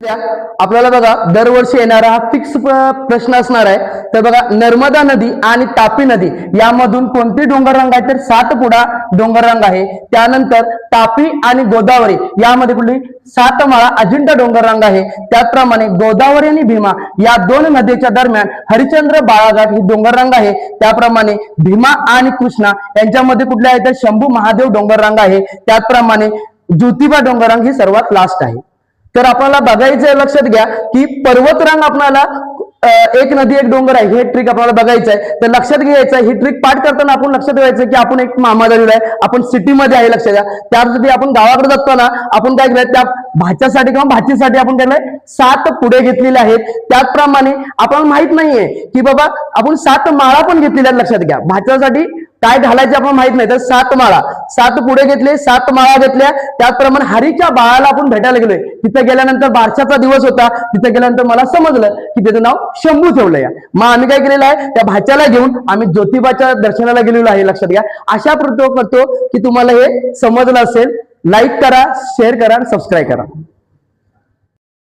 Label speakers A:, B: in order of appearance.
A: आपल्याला बघा दरवर्षी येणारा हा फिक्स प्रश्न असणार आहे. तर बघा, नर्मदा नदी आणि तापी नदी यामधून कोणते डोंगररांग आहे? तर सातपुडा डोंगररांग आहे. त्यानंतर तापी आणि गोदावरी यामध्ये कुठली? सातमाळा अजिंठा डोंगररांग आहे. त्याचप्रमाणे गोदावरी आणि भीमा या दोन नदीच्या दरम्यान हरिश्चंद्र बाळाघाट ही डोंगररांग आहे. त्याप्रमाणे भीमा आणि कृष्णा यांच्यामध्ये कुठले आहे? तर शंभू महादेव डोंगररांग आहे. त्याचप्रमाणे ज्योतिबा डोंगररांग ही सर्वात लास्ट आहे. तर आपल्याला बघायचं लक्षात घ्या की पर्वतरांग आपल्याला एक नदी एक डोंगर आहे हे ट्रिक आपल्याला बघायचं आहे. तर लक्षात घ्यायचं ही ट्रिक पाठ करताना आपण लक्षात ठेवायचं की आपण एक मामा झालेला आहे, आपण सिटीमध्ये आहे. लक्षात घ्या, त्यासाठी आपण गावाकडे जातो ना, आपण काय केलंय त्या भाच्यासाठी किंवा भाचीसाठी आपण केलंय 7 पुढे घेतलेले आहेत. त्याचप्रमाणे आपल्याला माहित नाहीये की बाबा आपण 7 माळा पण घेतलेल्या आहेत. लक्षात घ्या, भाच्यासाठी काय घालायचे आपण माहित नाही, तर 7 माळा, 7 पुढे घेतले, 7 माळा घेतल्या. त्याचप्रमाणे हरीच्या बाळाला आपण भेटायला गेलोय. तिथे गेल्यानंतर बारशाचा दिवस होता. तिथे गेल्यानंतर मला समजलं की त्याचं नाव शंभू ठेवलंय. मग आम्ही काय केलेलं आहे, त्या भाच्याला घेऊन आम्ही ज्योतिबाच्या दर्शनाला गेलेलो आहे. लक्षात घ्या, अशा प्रयत्न करतो की तुम्हाला हे समजलं असेल. लाईक करा, शेअर करा, सबस्क्राईब करा.